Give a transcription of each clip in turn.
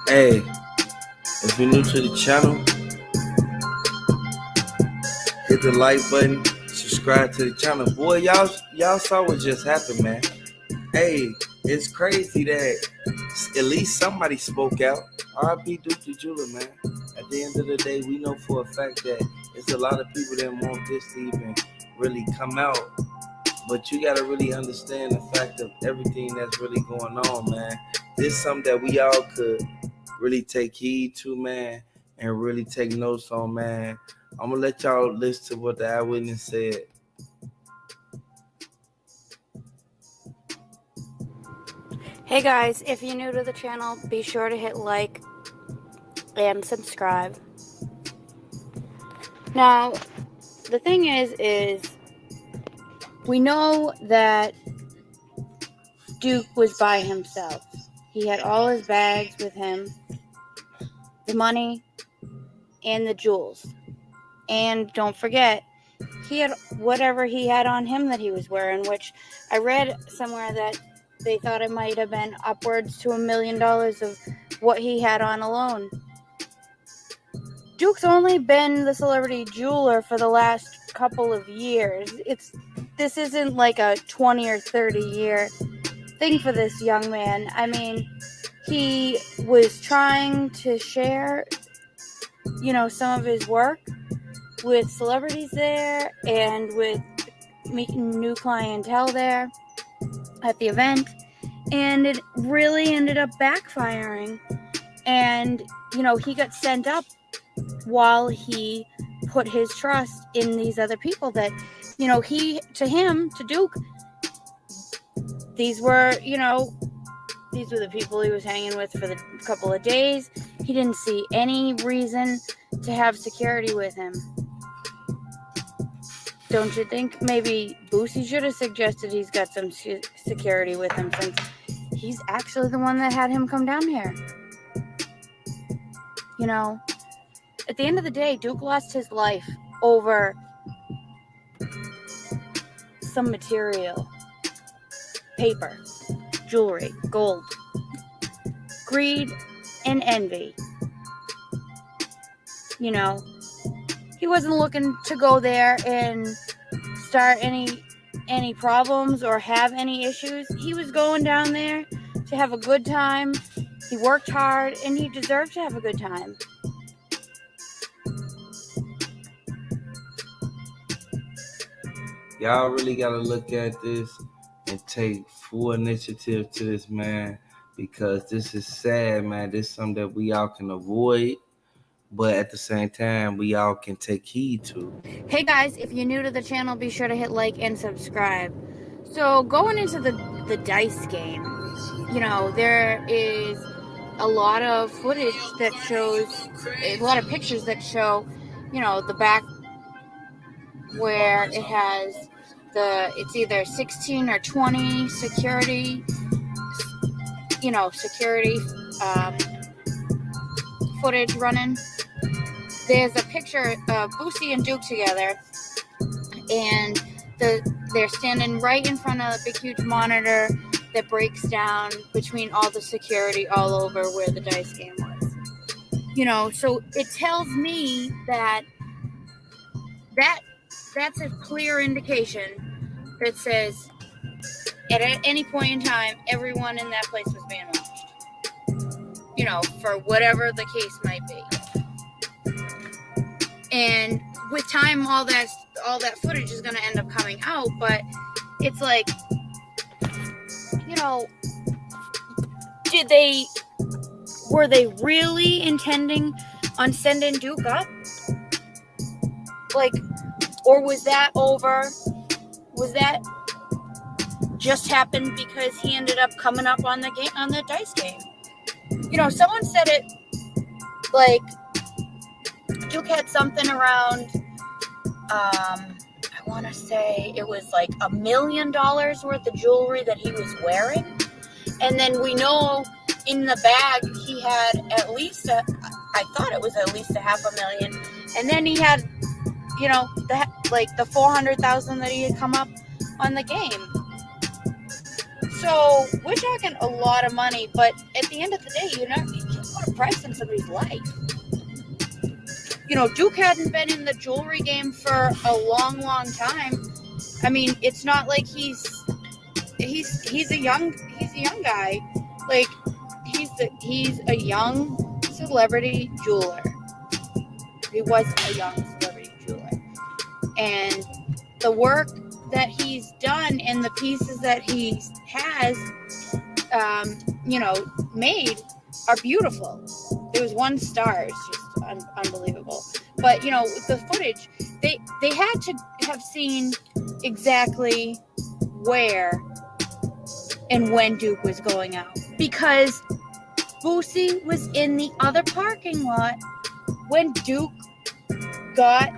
Hey, if you're new to the channel, hit the like button, subscribe to the channel. Boy, y'all saw what just happened, man. Hey, it's crazy that at least somebody spoke out. R.I.P. Duke the Jeweler, man. At the end of the day, we know for a fact that it's a lot of people that want this to even really come out. But you gotta really understand the fact of everything that's really going on, man. This is something that we all could really take heed to, man, and really take notes on, man. I'm gonna let y'all listen to what the eyewitness said. Hey guys, if you're new to the channel, be sure to hit like and subscribe. Now, the thing is we know that Duke was by himself. He had all his bags with him, the money and the jewels. And don't forget, he had whatever he had on him that he was wearing, which I read somewhere that they thought it might have been upwards to $1 million of what he had on alone. Duke's only been the celebrity jeweler for the last couple of years. This isn't like a 20 or 30 year thing for this young man. I mean, he was trying to share, some of his work with celebrities there and with meeting new clientele there at the event, and it really ended up backfiring. And he got sent up while he put his trust in these other people that to Duke, these were the people he was hanging with for the couple of days. He didn't see any reason to have security with him. Don't you think maybe Boosie should have suggested he's got some security with him, since he's actually the one that had him come down here? At the end of the day, Duke lost his life over some material, paper, jewelry, gold, greed, and envy. He wasn't looking to go there and start any problems or have any issues. He was going down there to have a good time. He worked hard, and he deserved to have a good time. Y'all really gotta look at this and take full initiative to this, man, because this is sad, man. This is something that we all can avoid, but at the same time, we all can take heed to. Hey guys, if you're new to the channel, be sure to hit like and subscribe. So going into the dice game, there is a lot of footage that shows, a lot of pictures that show, the back where it has it's either 16 or 20 security, footage running. There's a picture of Boosie and Duke together, and they're standing right in front of a big huge monitor that breaks down between all the security all over where the dice game was. So it tells me that that's a clear indication that says at any point in time, everyone in that place was being watched, for whatever the case might be. And with time, all that footage is going to end up coming out, but it's like, were they really intending on sending Duke up? Or was that just happened because he ended up coming up on the dice game? Someone said it like Duke had something around, I want to say it was like $1 million worth of jewelry that he was wearing. And then we know in the bag he had at least I thought it was at least $500,000. And then he had, the $400,000 that he had come up on the game. So we're talking a lot of money, but at the end of the day, put a price on somebody's life. You know, Duke hadn't been in the jewelry game for a long, long time. I mean, it's not like he's a young guy. Like he's a young celebrity jeweler. He was a young celebrity jeweler, and the work that he's done and the pieces that he has, made are beautiful. There was one star, it's just unbelievable. But the footage, they had to have seen exactly where and when Duke was going out, because Boosie was in the other parking lot when Duke got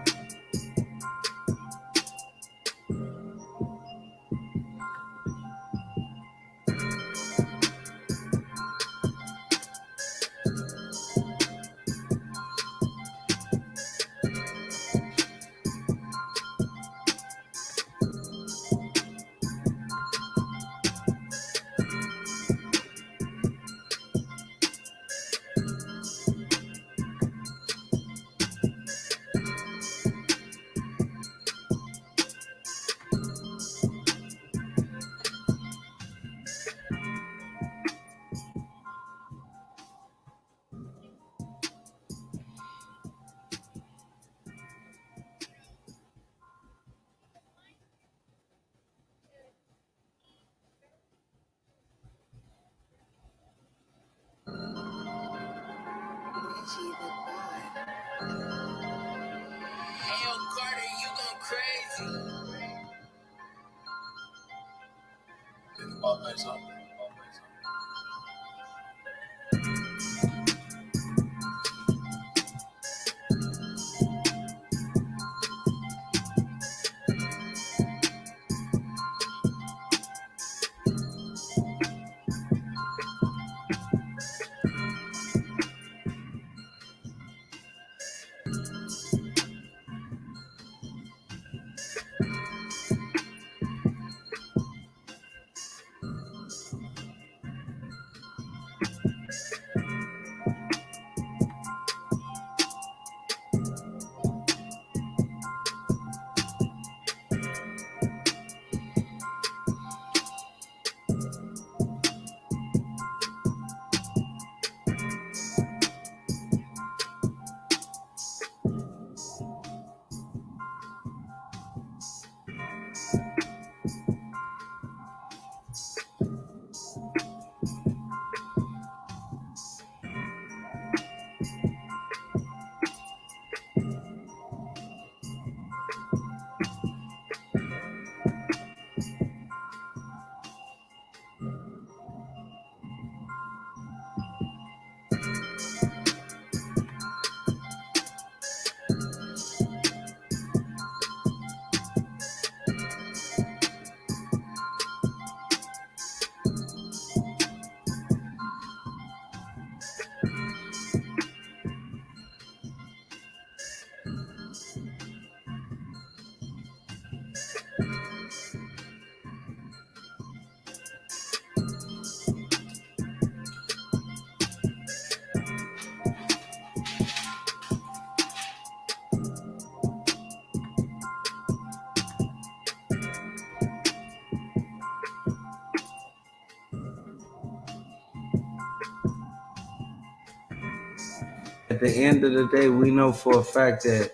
At the end of the day, we know for a fact that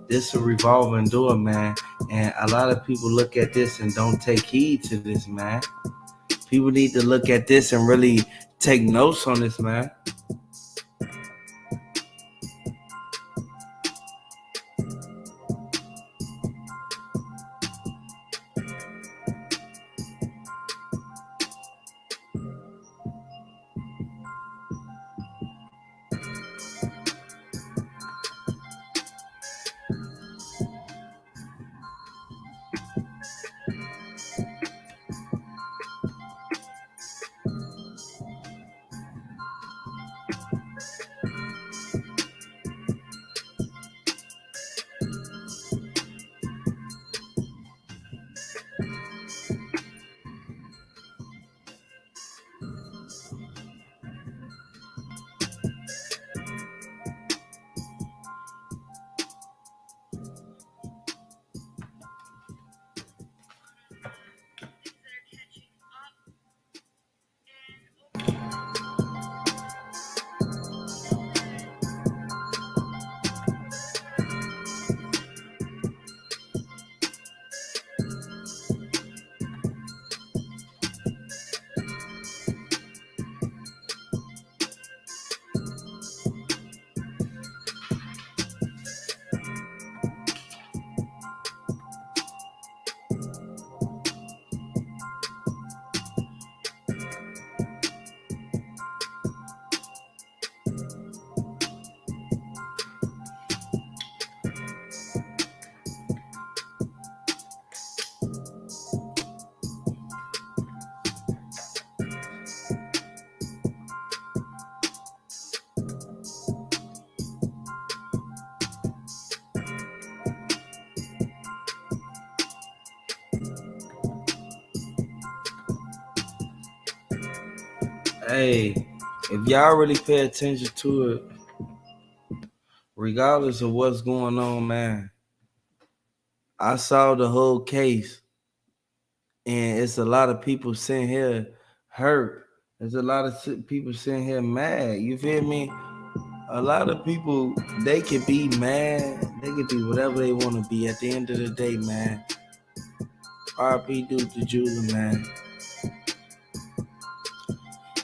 this is a revolving door, man. And a lot of people look at this and don't take heed to this, man. People need to look at this and really take notes on this, man. Hey, if y'all really pay attention to it, regardless of what's going on, man, I saw the whole case, and it's a lot of people sitting here hurt. There's a lot of people sitting here mad. You feel me? A lot of people, they can be mad. They can be whatever they want to be. At the end of the day, man, RP Dude the Jeweler, man.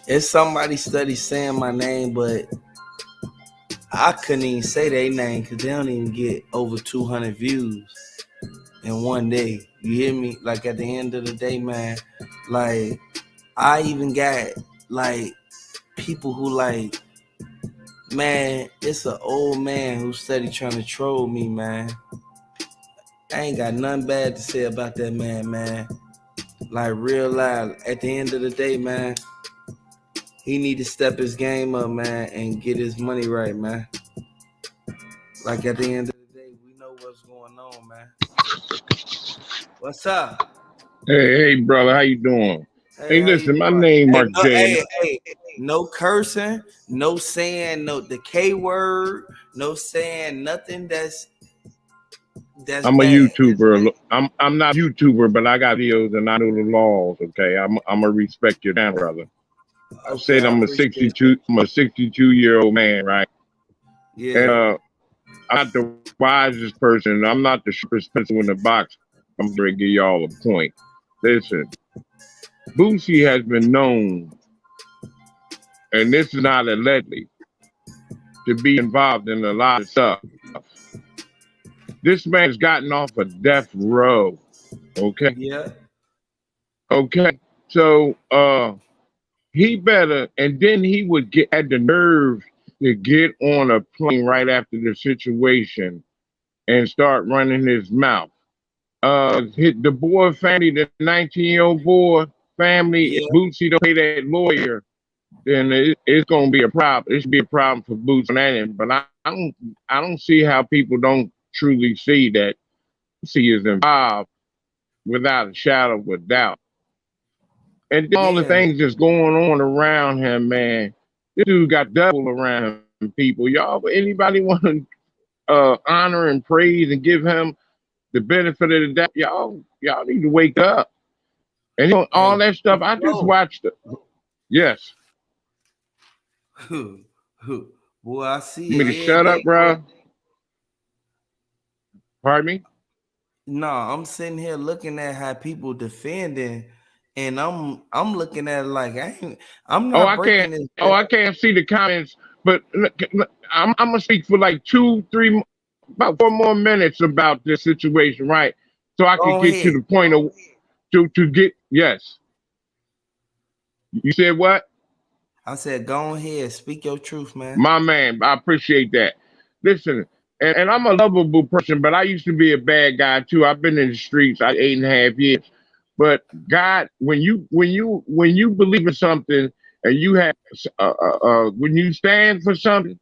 It's somebody study saying my name, but I couldn't even say their name because they don't even get over 200 views in one day. You hear me? Like at the end of the day, man, like I even got like people who like, man, it's an old man who steady trying to troll me, man. I ain't got nothing bad to say about that man, man. Like real loud. At the end of the day, man, he need to step his game up, man, and get his money right, man. Like at the end of the day, we know what's going on, man. What's up? Hey, brother, how you doing? Hey, Hey, how you listen, my doing? name Hey, Mark no, J. hey, no cursing, no saying no the K word, no saying nothing that's I'm a bad. YouTuber. I'm not a YouTuber, but I got videos and I know the laws. Okay, I'm a respect your channel, brother. I Okay, said I I'm a appreciate that. 62. I'm a 62-year-old man, right? And Yeah, I'm not the wisest person. I'm not the sharpest pencil in the box. I'm going to give y'all a point. Listen, Boosie has been known, and this is not allegedly, to be involved in a lot of stuff. This man has gotten off of death row. Okay. yeah, Okay. So he better, and then he would get had the nerve to get on a plane right after the situation and start running his mouth. Hit the boy family, the 19-year-old boy family, if yeah, Boosie don't pay that lawyer, then it's gonna be a problem. It should be a problem for Boosie on that end. But I don't see how people don't truly see that Boosie is involved without a shadow of a doubt. And all the yeah, things that's going on around him, man. This dude got double around him, people. Y'all, anybody want to honor and praise and give him the benefit of the doubt? Y'all need to wake up. And all hey, that stuff. I just flow. watched it. Yes. Boy, I see You mean to it every shut day, up, boy. bro? Pardon me? No, I'm sitting here looking at how people defending, and I'm looking at it like I'm Oh, not I can't. breaking this Oh, down. I can't see the comments. But I'm gonna speak for like 2, 3, about 4 more minutes about this situation, right? So I can Go get to ahead. the point of to get yes. You said what? I said, go ahead, speak your truth, man. My man, I appreciate that. Listen, and I'm a lovable person, but I used to be a bad guy too. I've been in the streets 8.5 years. But God, when you believe in something and you have when you stand for something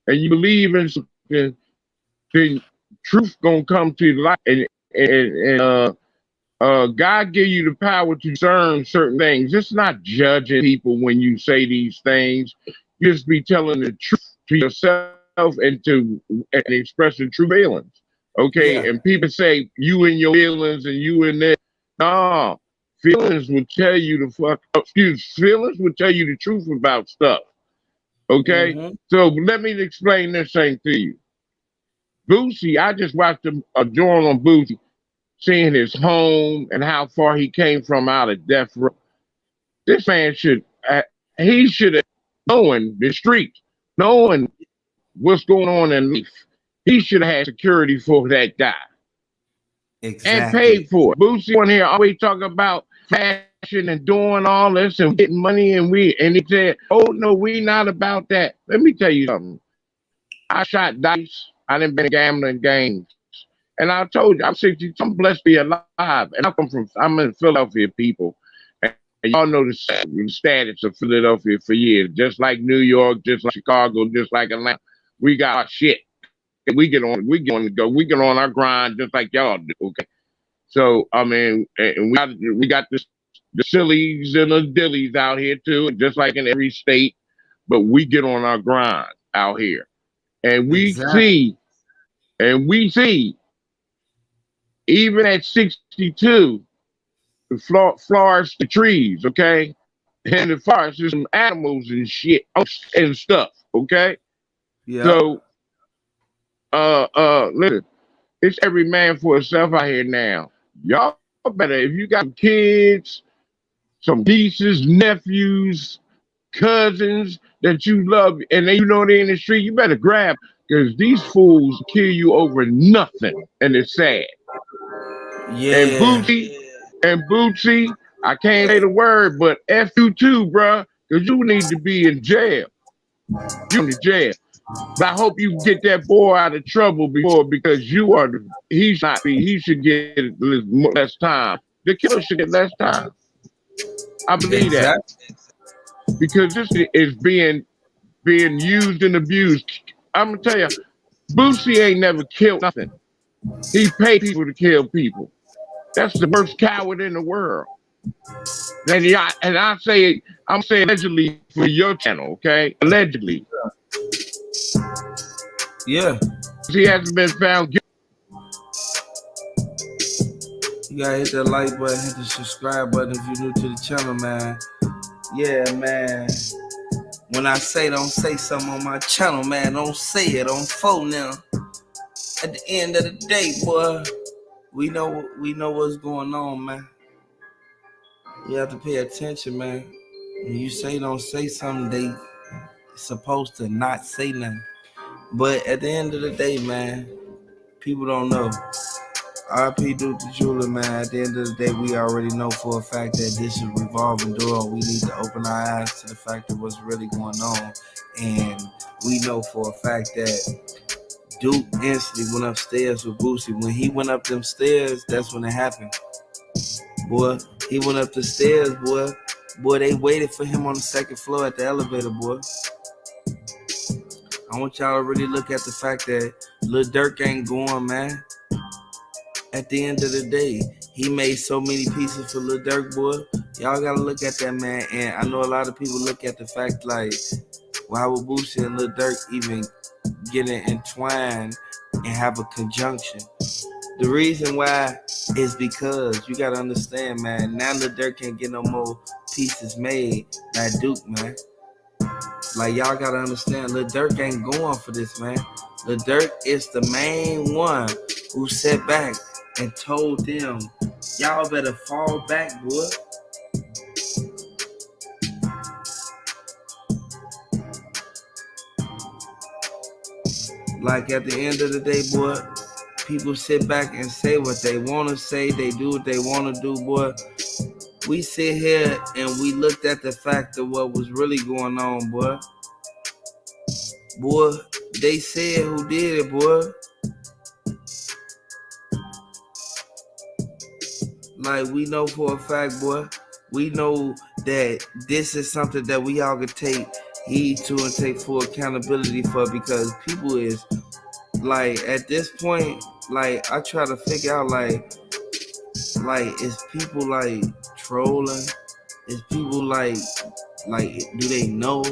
and you believe in something, then truth gonna come to light, and God give you the power to discern certain things. It's not judging people when you say these things. You just be telling the truth to yourself and expressing true feelings. Okay, Yeah, and people say you and your feelings and you and that. No, feelings will tell you the fuck. Feelings will tell you the truth about stuff. Okay, mm-hmm. so let me explain this thing to you. Boosie, I just watched a joint on Boosie seeing his home and how far he came from out of death row. This man he should have known the streets, knowing what's going on in life. He should have had security for that guy and Exactly. paid for it. Boosie on here always talk about fashion and doing all this and getting money and he said, "Oh no, we not about that." Let me tell you something. I shot dice. I didn't been gambling games. And I told you, I'm 60. I'm blessed to be alive. And I'm in Philadelphia, people. And y'all know the status of Philadelphia for years. Just like New York, just like Chicago, just like Atlanta. We got our shit. And we go. We get on our grind just like y'all do. Okay. So I mean, and we got this the sillies and the dillies out here too, just like in every state. But we get on our grind out here, and Exactly. we see, even at 62, the flowers, the trees, okay, and the forest, there's some animals and shit and stuff, okay. Yep. So, listen, it's every man for himself out here now. Y'all better, if you got kids, some nieces, nephews, cousins that you love, and they, you know they're in the street, you better grab, because these fools kill you over nothing, and it's sad. And Yeah. Bootsy, I can't say the word, but F you too, bruh, because you need to be in jail. You in the jail. But I hope you get that boy out of trouble before, because you are he should not be. He should get less time. The killer should get less time. I believe that, Exactly. because this is being used and abused. I'm gonna tell you, Boosie ain't never killed nothing. He paid people to kill people. That's the worst coward in the world. And I say, I'm saying allegedly for your channel, okay? Allegedly. Yeah. He hasn't been found guilty. You gotta hit that like button, hit the subscribe button if you're new to the channel, man. Yeah, man. When I say don't say something on my channel, man, don't say it on phone now. At the end of the day, boy, we know what's going on, man. You have to pay attention, man. When you say don't say something, they supposed to not say nothing. But at the end of the day, man, people don't know. RP Duke the Jeweler, man. At the end of the day, we already know for a fact that this is a revolving door. We need to open our eyes to the fact of what's really going on. And we know for a fact that Duke instantly went upstairs with Boosie. When he went up them stairs, that's when it happened. Boy, he went up the stairs, boy. Boy, they waited for him on the second floor at the elevator, boy. I want y'all to really look at the fact that Lil Durk ain't going, man. At the end of the day, he made so many pieces for Lil Durk, boy. Y'all gotta look at that, man. And I know a lot of people look at the fact like, why would Boosie and Lil Durk even get entwined and have a conjunction? The reason why is because you gotta understand, man. Now Lil Durk can't get no more pieces made by Duke, man. Like, y'all gotta understand, Lil Durk ain't going for this, man. Lil Durk is the main one who sat back and told them, y'all better fall back, boy. Like, at the end of the day, boy, people sit back and say what they want to say. They do what they want to do, boy. We sit here and we looked at the fact of what was really going on, boy. Boy, they said who did it, boy. Like, we know for a fact, boy. We know that this is something that we all could take heed to and take full accountability for, because people is, like, at this point, like, I try to figure out, like, is people, like, trolling? Is people, like, do they know?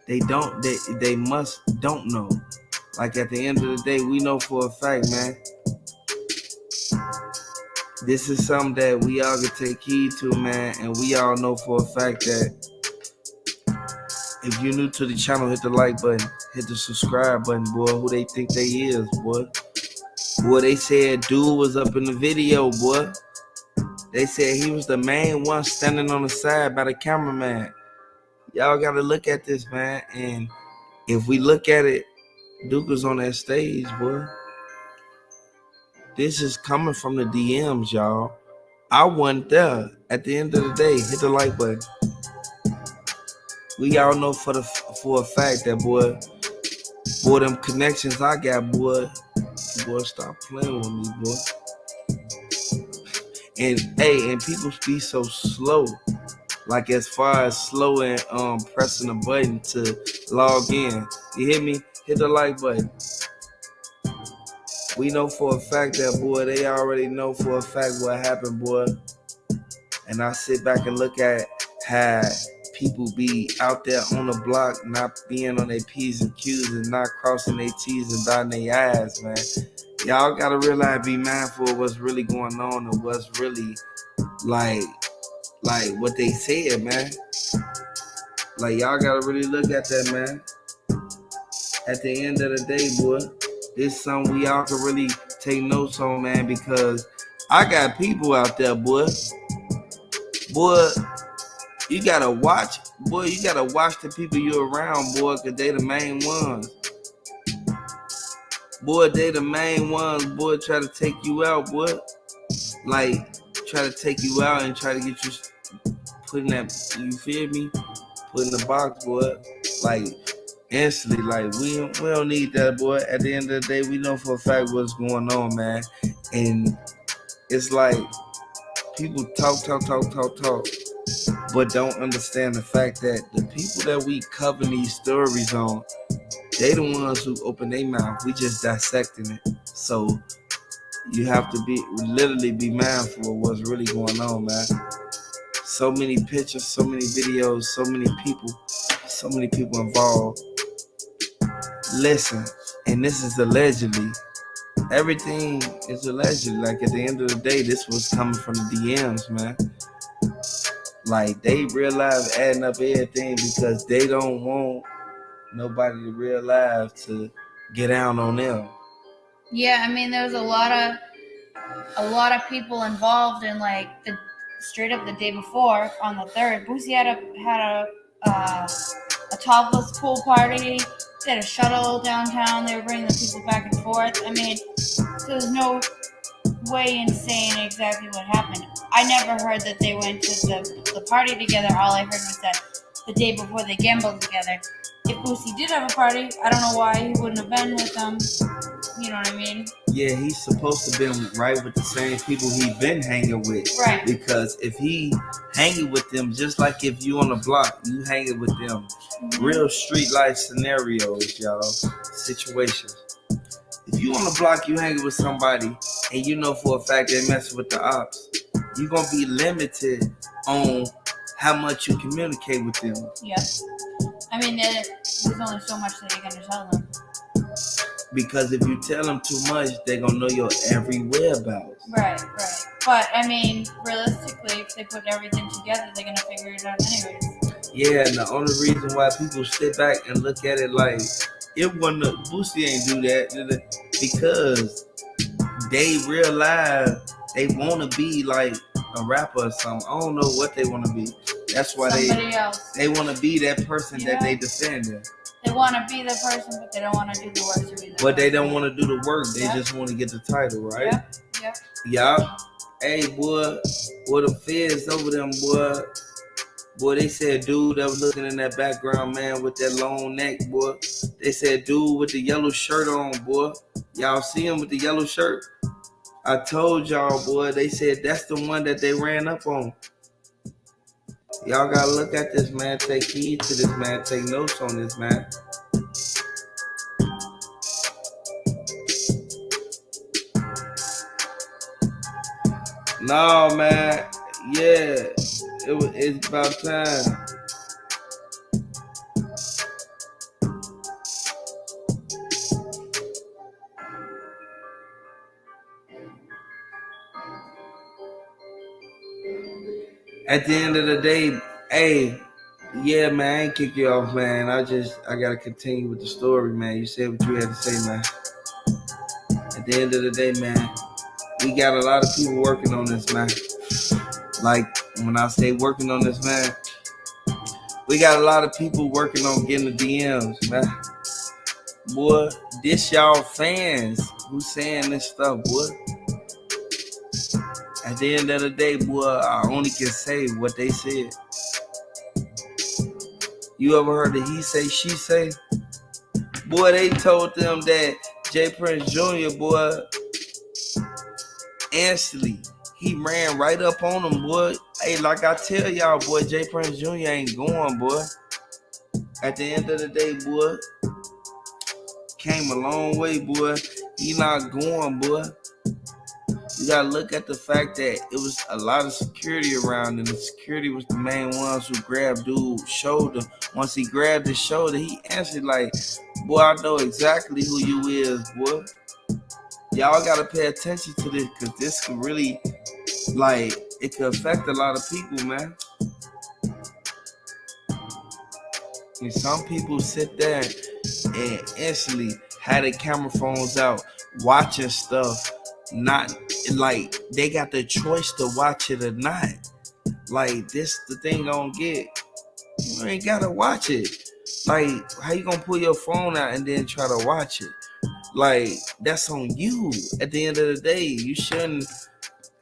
They don't. They must don't know. Like, at the end of the day, we know for a fact, man. This is something that we all can take heed to, man. And we all know for a fact that if you're new to the channel, hit the like button, hit the subscribe button, boy. Who they think they is, boy. Boy, they said dude was up in the video, boy. They said he was the main one standing on the side by the cameraman. Y'all gotta look at this, man. And if we look at it, Duke was on that stage, boy. This is coming from the DMs, y'all. I wasn't there. At the end of the day, hit the like button. We all know for a fact that, boy, them connections I got, boy, stop playing with me, boy. And hey, and people be so slow. Like, as far as slow and pressing a button to log in. You hear me? Hit the like button. We know for a fact that, boy, they already know for a fact what happened, boy. and I sit back and look at how people be out there on the block, not being on their P's and Q's and not crossing their T's and dotting their I's, man. Y'all gotta realize, be mindful of what's really going on and what's really like what they said, man. Like, y'all gotta really look at that, man. At the end of the day, boy, this is something we all can really take notes on, man, because I got people out there, boy. Boy, you gotta watch the people you're around, boy, because they the main ones. Boy, they the main ones, boy, try to take you out, boy. Like, try to take you out and try to get you put in that, you feel me? Put in the box, boy. Like, instantly, like, we don't need that, boy. At the end of the day, we know for a fact what's going on, man. And it's like, people talk, but don't understand the fact that the people that we cover these stories on, they the ones who open their mouth. We just dissecting it. So you have to literally be mindful of what's really going on, man. So many pictures, so many videos, so many people involved. Listen, and this is allegedly. Everything is allegedly. Like, at the end of the day, this was coming from the DMs, man. Like, they realize adding up everything because they don't want nobody to realize to get down on them. Yeah, I mean, there was a lot of people involved in, like, the straight up the day before on the 3rd. Boosie had a topless pool party. They had a shuttle downtown. They were bringing the people back and forth. I mean, so there's no way in saying exactly what happened. I never heard that they went to the party together. All I heard was that the day before they gambled together. If Boosie did have a party, I don't know why he wouldn't have been with them. You know what I mean? Yeah, he's supposed to be right with the same people he been hanging with. Right. Because if he hanging with them, just like if you on the block, you hanging with them. Mm-hmm. Real street life scenarios, y'all. Situations. If you on the block, you hanging with somebody, and you know for a fact they messing with the ops, you're going to be limited on how much you communicate with them. Yep. I mean, there's only so much that you're going to tell them. Because if you tell them too much, they're going to know your every whereabouts. Right. But, I mean, realistically, if they put everything together, they're going to figure it out anyways. Yeah, and the only reason why people sit back and look at it like, it wasn't, Boosie ain't do that, because they realize they want to be like a rapper or something. I don't know what they want to be. That's why they want to be that person that they defending. They want to be the person, but they don't want to do the work to be the But they don't want to do the work. They just want to get the title, right? Yep. Yeah. Hey, boy, the feds over them, boy. Boy, they said dude that was looking in that background, man, with that long neck, boy. They said dude with the yellow shirt on, boy. Y'all see him with the yellow shirt? I told y'all, boy. They said that's the one that they ran up on. Y'all gotta look at this, man. Take heed to this, man. Take notes on this, man. No, man. Yeah. It's about time. At the end of the day, hey, yeah, man, I ain't kick you off, man. I gotta continue with the story, man. You said what you had to say, man. At the end of the day, man, we got a lot of people working on this, man. Like, when I say working on this, man, we got a lot of people working on getting the DMs, man. Boy, this y'all fans who saying this stuff, boy. At the end of the day, boy, I only can say what they said. You ever heard the he say, she say? Boy, they told them that J. Prince Jr., boy, instantly, he ran right up on them, boy. Hey, like I tell y'all, boy, J. Prince Jr. ain't going, boy. At the end of the day, boy, came a long way, boy. He not going, boy. You gotta look at the fact that it was a lot of security around, and the security was the main ones who grabbed dude's shoulder. Once he grabbed his shoulder, he answered like, "Boy, I know exactly who you is, boy." Y'all gotta pay attention to this, cause this could really, like, it could affect a lot of people, man. And some people sit there and instantly had their camera phones out watching stuff, not like they got the choice to watch it or not. Like, this the thing I don't get. You ain't gotta watch it. Like, how you gonna pull your phone out and then try to watch it? Like, that's on you. At the end of the day, you shouldn't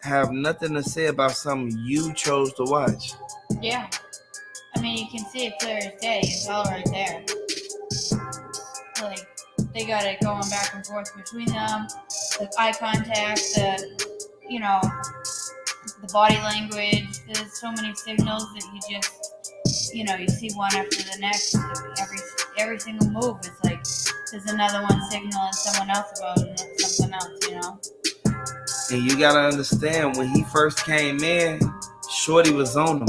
have nothing to say about something you chose to watch. Yeah. I mean, you can see it clear as day. It's all right there. Like, they got it going back and forth between them. The eye contact, the body language. There's so many signals that you just, you see one after the next. Every single move is like there's another one signaling someone else about something else, And you gotta understand, when he first came in, Shorty was on him.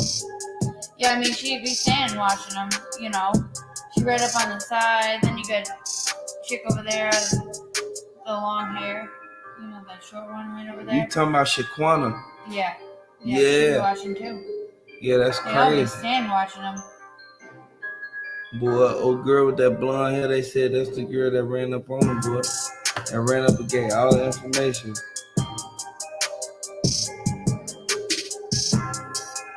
Yeah, I mean, she'd be standing watching him, She right up on the side, then you got chick over there, the long hair, that short one right over there. You talking about Shaquana? Yeah. Yeah. She'd be watching too. Yeah, that's they all be crazy. standing watching him. Boy, old girl with that blonde hair, they said that's the girl that ran up on him, boy. That ran up and gave all the information.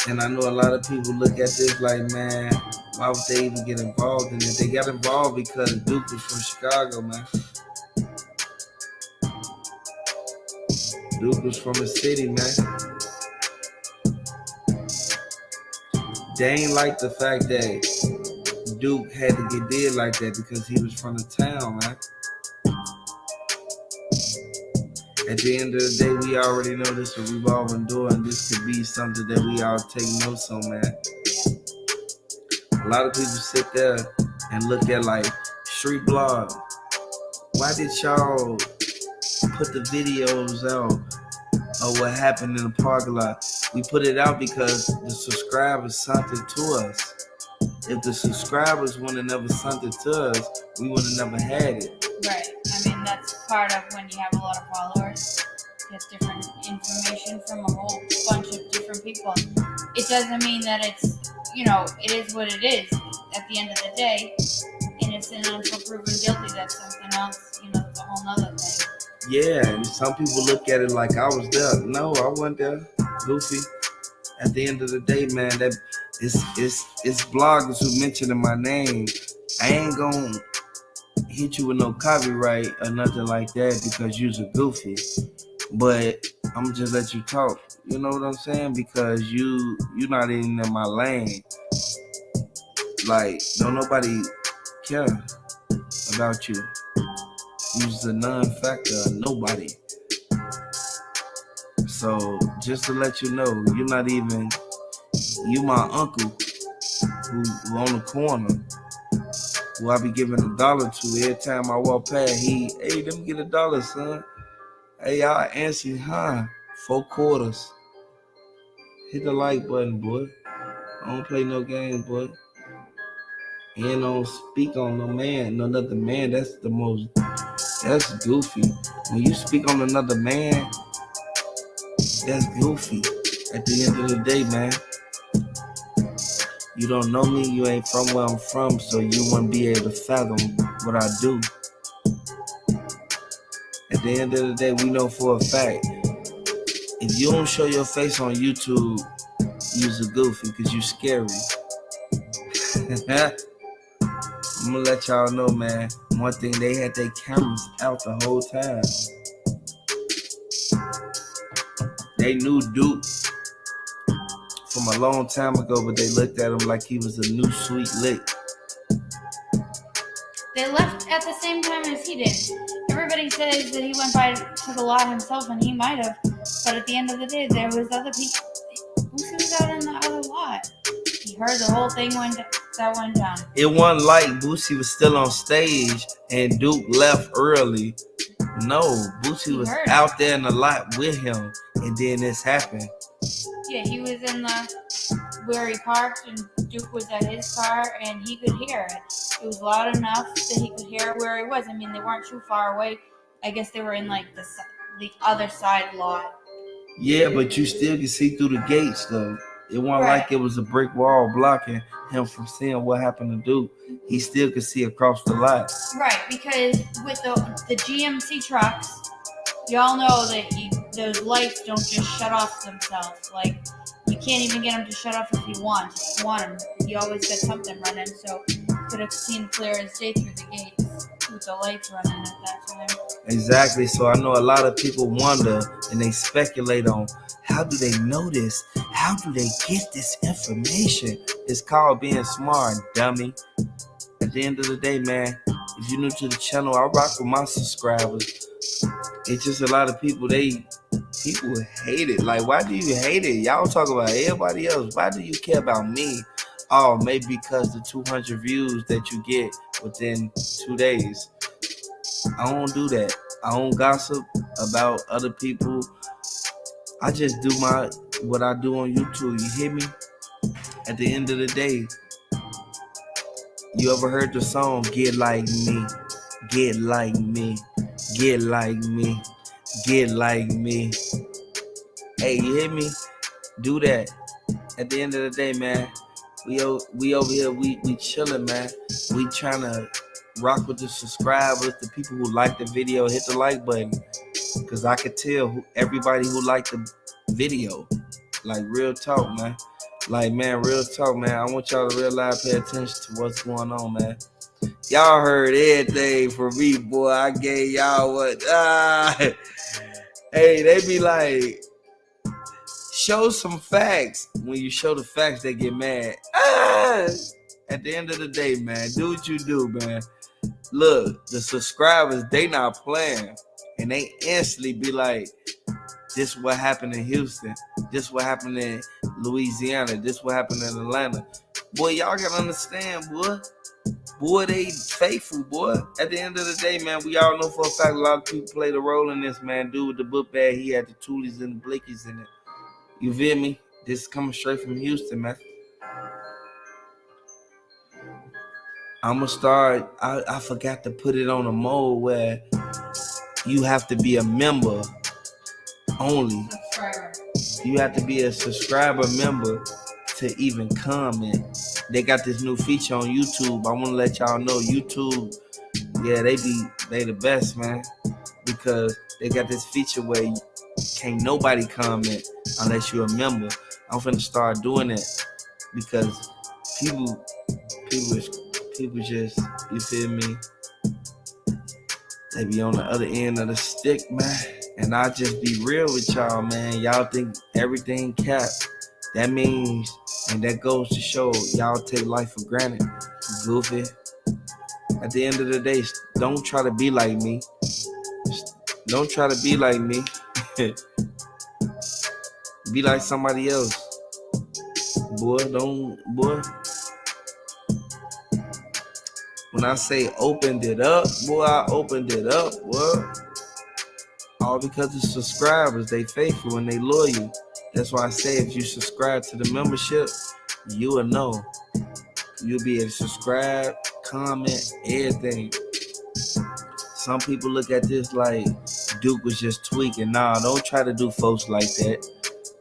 And I know a lot of people look at this like, man, why would they even get involved in it? They got involved because Duke was from Chicago, man. Duke was from the city, man. They ain't like the fact that Duke had to get did like that because he was from the town, man. At the end of the day, we already know this is a revolving door, and this could be something that we all take notes on, man. A lot of people sit there and look at like street blog. Why did y'all put the videos out of what happened in the parking lot? We put it out because the subscribers sent it to us. If the subscribers would have never sent it to us, we would have never had it. Right. I mean, that's part of when you have a lot of followers. Get different information from a whole bunch of different people. It doesn't mean that it's, it is what it is. At the end of the day, innocent until proven guilty, that's something else, that's a whole nother thing. Yeah, and some people look at it like I was there. No, I wasn't there. Goofy. At the end of the day, man, that it's bloggers who mentioning my name. I ain't gonna hit you with no copyright or nothing like that because you's a goofy. But I'm gonna just let you talk. You know what I'm saying? Because you not even in my lane. Like, don't nobody care about you. You's a non-factor. Nobody. So just to let you know, you're not even. You my uncle who on the corner, who I be giving $1 to every time I walk past. Hey, let me get $1, son. Hey, I answer, 4 quarters. Hit the like button, boy. I don't play no games, boy. And don't speak on no another man. That's goofy. When you speak on another man, that's goofy. At the end of the day, man. You don't know me, you ain't from where I'm from, so you wouldn't be able to fathom what I do. At the end of the day, we know for a fact, if you don't show your face on YouTube, you's a goofy because you scary. I'm gonna let y'all know, man. One thing, they had their cameras out the whole time. They knew Duke from a long time ago, but they looked at him like he was a new sweet lick. They left at the same time as he did. Everybody says that he went by to the lot himself, and he might have. But at the end of the day, there was other people. Boosie was out in the other lot. He heard the whole thing went down. It wasn't like Boosie was still on stage and Duke left early No, Boosie He was heard out there in the lot with him, and then this happened. Yeah, he was in where he parked, and Duke was at his car, and he could hear it. It was loud enough that he could hear where he was. I mean, they weren't too far away. I guess they were in like the other side lot. Yeah, but you still can see through the gates though. It wasn't Right. like it was a brick wall blocking him from seeing what happened to Duke. He still could see across the lot. Right, because with the GMC trucks, y'all know that those lights don't just shut off themselves. Like, you can't even get them to shut off if you want them. You always get something running, so you could have seen clear as day through the gates with the lights running at that time. Exactly. So I know a lot of people wonder and they speculate on how do they know this? How do they get this information? It's called being smart, dummy. At the end of the day, man, if you're new to the channel, I rock with my subscribers. It's just a lot of people, people hate it. Like, why do you hate it? Y'all talk about everybody else. Why do you care about me? Oh, maybe because the 200 views that you get within 2 days. I don't do that. I don't gossip about other people. I just do what I do on YouTube. You hear me? At the end of the day, you ever heard the song "Get Like Me"? Get like me. Get like me. Get like me. Hey, you hear me? Do that. At the end of the day, man, we over here, we chilling, man. We trying to rock with the subscribers, the people who like the video. Hit the like button, cause I could tell everybody who liked the video. Like, real talk, man. Like, man, real talk, man. I want y'all to realize, pay attention to what's going on, man. Y'all heard everything from me, boy. I gave y'all what? Hey, they be like, show some facts. When you show the facts, they get mad. At the end of the day, man, do what you do, man. Look, the subscribers, they not playing. And they instantly be like, this what happened in Houston. This what happened in Louisiana. This what happened in Atlanta. Boy, y'all gotta understand, boy. Boy, they faithful, boy. At the end of the day, man, we all know for a fact a lot of people played a role in this, man. Dude with the book bag, he had the toolies and the blickies in it. You feel me? This is coming straight from Houston, man. I'ma start, I forgot to put it on a mode where you have to be a member only. You have to be a subscriber member to even comment. They got this new feature on YouTube. I want to let y'all know YouTube, yeah, they the best, man, because they got this feature where can't nobody comment unless you're a member. I'm finna start doing it because people just, you feel me? They be on the other end of the stick, man. And I just be real with y'all, man. Y'all think everything cap. That means, and that goes to show, y'all take life for granted. Goofy. At the end of the day, don't try to be like me. Don't try to be like me. Be like somebody else. Boy. When I say opened it up, boy, I opened it up, boy. All because of subscribers. They faithful and they loyal. That's why I say if you subscribe to the membership, you will know. You'll be able to subscribe, comment, everything. Some people look at this like Duke was just tweaking. Nah, don't try to do folks like that.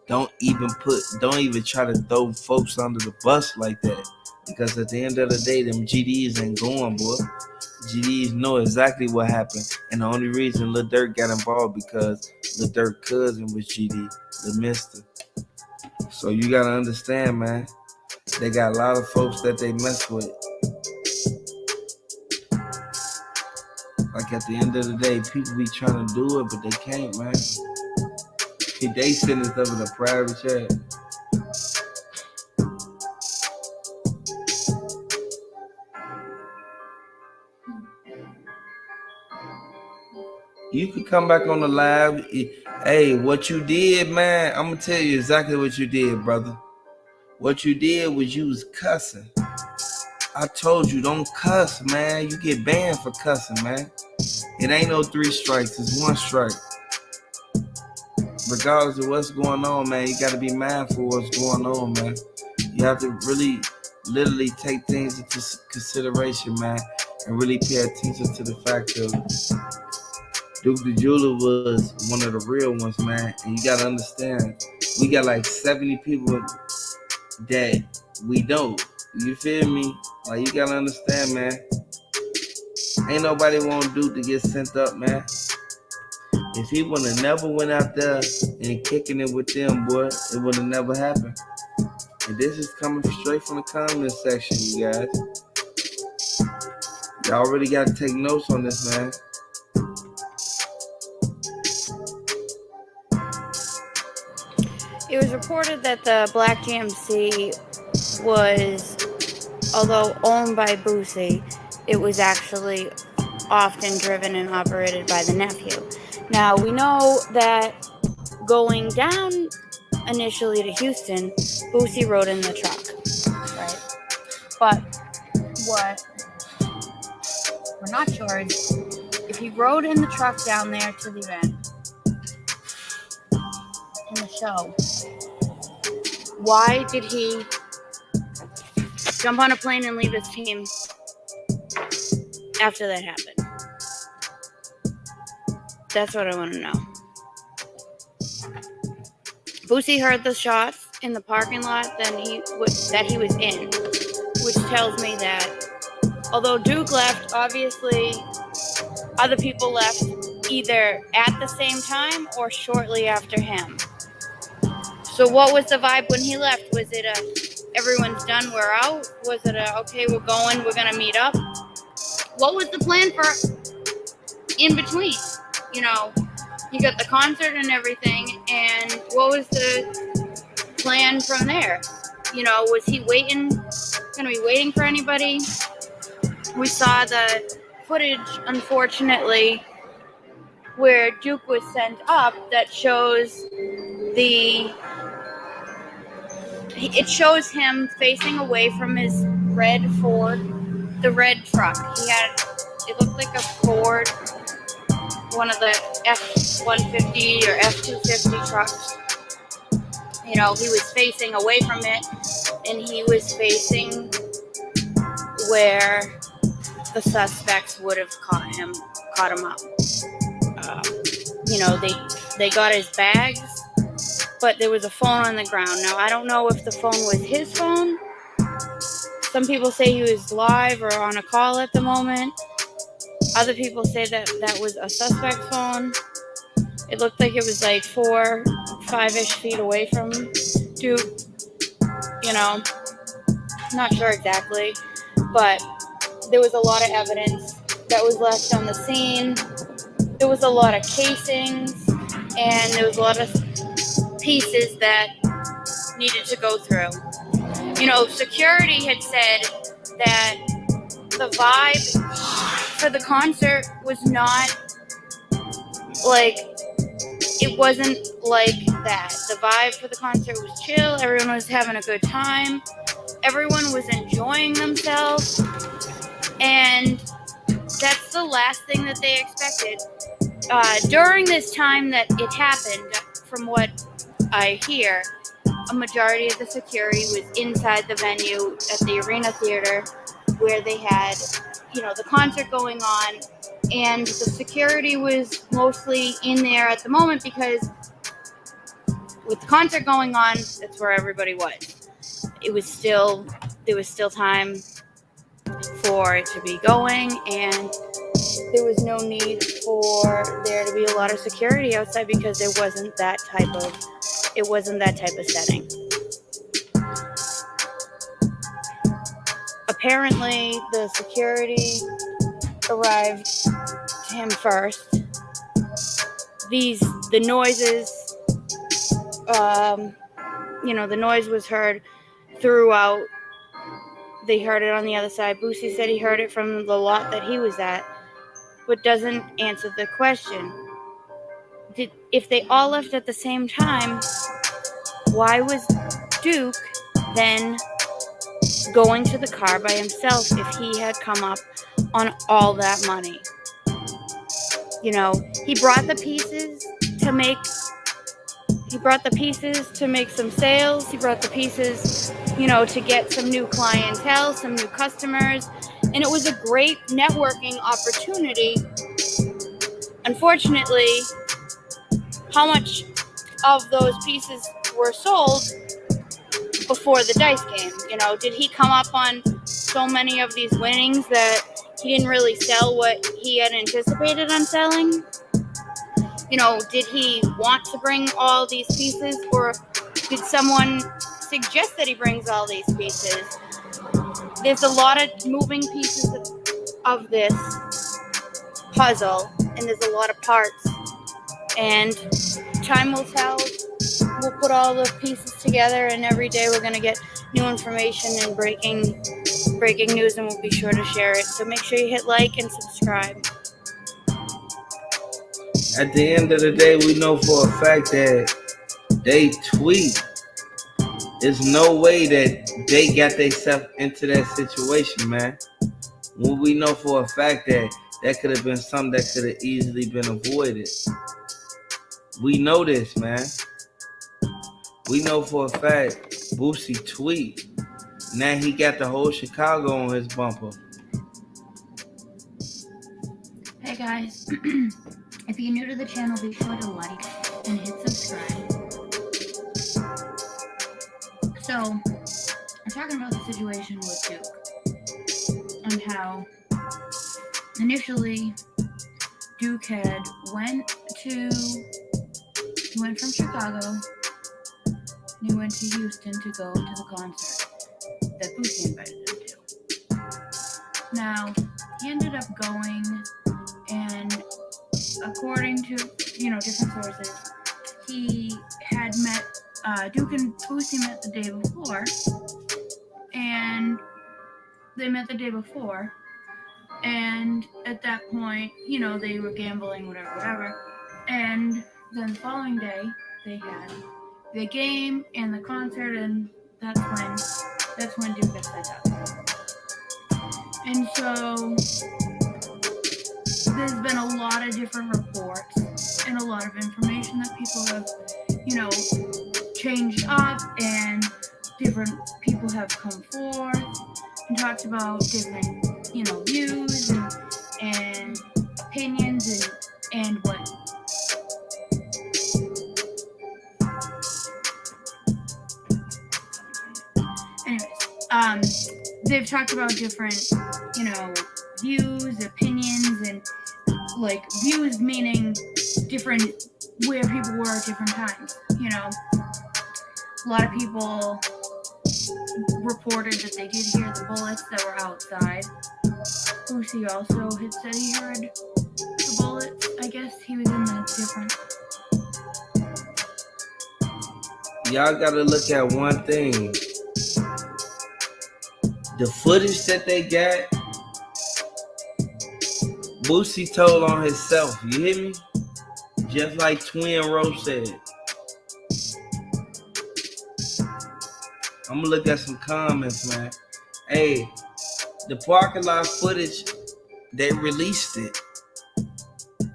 Don't even try to throw folks under the bus like that. Because at the end of the day, them GDs ain't going, boy. GDs know exactly what happened. And the only reason Lil Durk got involved because Lil Durk's cousin was GD, the mister. So you gotta understand, man. They got a lot of folks that they mess with. Like, at the end of the day, people be trying to do it, but they can't, man. They sending stuff in a private chat. You could come back on the live. Hey, what you did, man, I'm gonna tell you exactly what you did, brother. What you did was you was cussing. I told you, don't cuss, man. You get banned for cussing, man. It ain't no 3 strikes, it's 1 strike. Regardless of what's going on, man, you gotta be mindful of what's going on, man. You have to really, literally take things into consideration, man, and really pay attention to the fact of Duke the Jeweler was one of the real ones, man. And you gotta understand, we got like 70 people that we don't. You feel me? Like, you gotta understand, man. Ain't nobody want Duke to get sent up, man. If he would have never went out there and kicking it with them, boy, it would have never happened. And this is coming straight from the comment section, you guys. Y'all already got to take notes on this, man. It was reported that the Black GMC was, although owned by Boosie, it was actually often driven and operated by the nephew. Now, we know that going down initially to Houston, Boosie rode in the truck, right? But what we're not sure is if he rode in the truck down there to the event, in the show, why did he jump on a plane and leave his team after that happened? That's what I want to know. Boosie heard the shots in the parking lot that he was in, which tells me that although Duke left, obviously other people left either at the same time or shortly after him. So what was the vibe when he left? Was it a everyone's done, we're out? Was it a okay, we're going, we're gonna meet up? What was the plan for in between? You know, you got the concert and everything, and what was the plan from there? You know, was he gonna be waiting for anybody? We saw the footage, unfortunately, where Duke was sent up that shows it shows him facing away from his red Ford, the red truck. It looked like a Ford, one of the F-150 or F-250 trucks. You know, he was facing away from it, and he was facing where the suspects would have caught him up. You know, they got his bags, but there was a phone on the ground. Now, I don't know if the phone was his phone. Some people say he was live or on a call at the moment. Other people say that was a suspect's phone. It looked like it was like 4-5-ish feet away from Duke. You know, not sure exactly, but there was a lot of evidence that was left on the scene. There was a lot of casings, and there was a lot of pieces that needed to go through. You know, security had said that the vibe for the concert was not like, it wasn't like that. The vibe for the concert was chill. Everyone was having a good time. Everyone was enjoying themselves. And that's the last thing that they expected. During this time that it happened, from what I hear, a majority of the security was inside the venue at the Arena Theater, where they had, you know, the concert going on, and the security was mostly in there at the moment because with the concert going on, that's where everybody was. There was still time for it to be going, and there was no need for there to be a lot of security outside because it wasn't that type of setting. Apparently, the security arrived to him first. The noises, the noise was heard throughout. They heard it on the other side. Boosie said he heard it from the lot that he was at, but doesn't answer the question. If they all left at the same time, why was Duke then going to the car by himself if he had come up on all that money? He brought the pieces to make some sales. He brought the pieces, to get some new clientele, some new customers, and it was a great networking opportunity. Unfortunately, how much of those pieces were sold before the dice game? Did he come up on so many of these winnings that he didn't really sell what he had anticipated on selling? Did he want to bring all these pieces, or did someone suggest that he brings all these pieces? There's a lot of moving pieces of this puzzle, and there's a lot of parts, and time will tell. We'll put all the pieces together, and every day we're going to get new information and breaking news, and we'll be sure to share it. So make sure you hit like and subscribe. At the end of the day, we know for a fact that they tweet. There's no way that they got themselves into that situation, man. When we know for a fact that could have been something that could have easily been avoided. We know this, man. We know for a fact Boosie tweet. Now he got the whole Chicago on his bumper. Hey guys, if you're new to the channel, be sure to like and hit subscribe. So, I'm talking about the situation with Duke and how initially Duke went from Chicago and he went to Houston to go to the concert that Boosie invited him to. Now, he ended up going, and according to, different sources, he had met, Duke and Boosie met the day before, and they met the day before, and at that point, they were gambling, whatever, and then the following day, they had the game and the concert, and that's when Duke got set up. And so there's been a lot of different reports and a lot of information that people have, changed up, and different people have come forth and talked about different, views and opinions and what. Anyways, they've talked about different, views, opinions, and views meaning different, where people were at different times. A lot of people reported that they did hear the bullets that were outside. Boosie also had said he heard the bullets. I guess he was in a different. Y'all gotta look at one thing. The footage that they got, Boosie told on himself. You hear me? Just like Twin Rose said. I'm gonna look at some comments, man. Hey, the parking lot footage, they released it.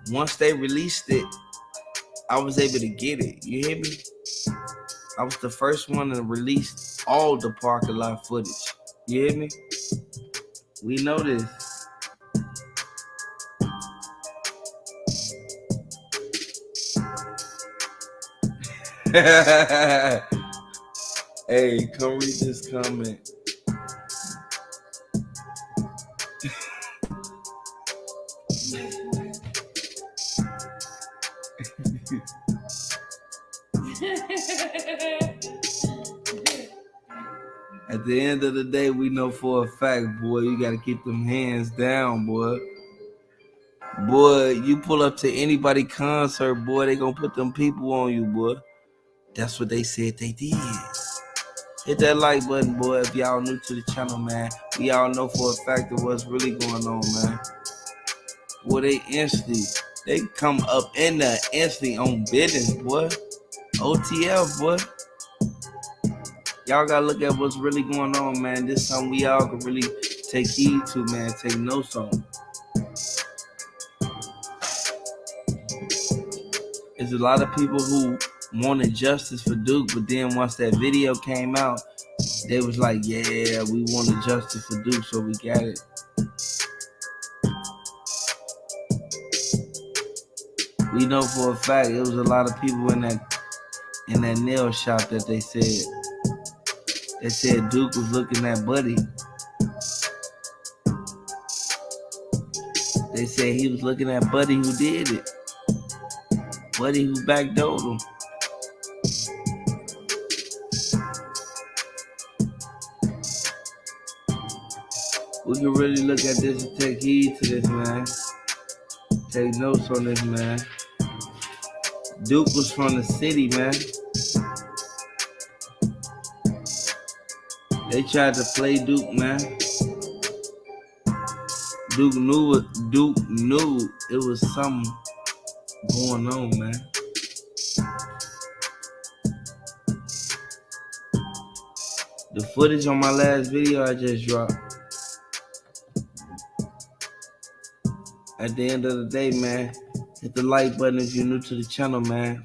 Once they released it, I was able to get it. You hear me? I was the first one to release all the parking lot footage. You hear me? We know this. Hey, come read this comment. At the end of the day, we know for a fact, boy, you gotta keep them hands down, boy. Boy, you pull up to anybody concert, boy, they gonna put them people on you, boy. That's what they said they did. Hit that like button, boy, if y'all new to the channel, man. We all know for a fact of what's really going on, man. Boy, they come up in there instantly on business, boy. OTF, boy. Y'all gotta look at what's really going on, man. This is something we all can really take heed to, man. Take notes on. There's a lot of people who wanted justice for Duke, but then once that video came out, they was like, yeah, we wanted justice for Duke, so we got it. We know for a fact it was a lot of people in that nail shop that they said Duke was looking at Buddy. They said he was looking at Buddy who did it. Buddy who backdoored him. We can really look at this and take heed to this, man. Take notes on this, man. Duke was from the city, man. They tried to play Duke, man. Duke knew it was something going on, man. The footage on my last video I just dropped. At the end of the day, man, hit the like button if you're new to the channel, man.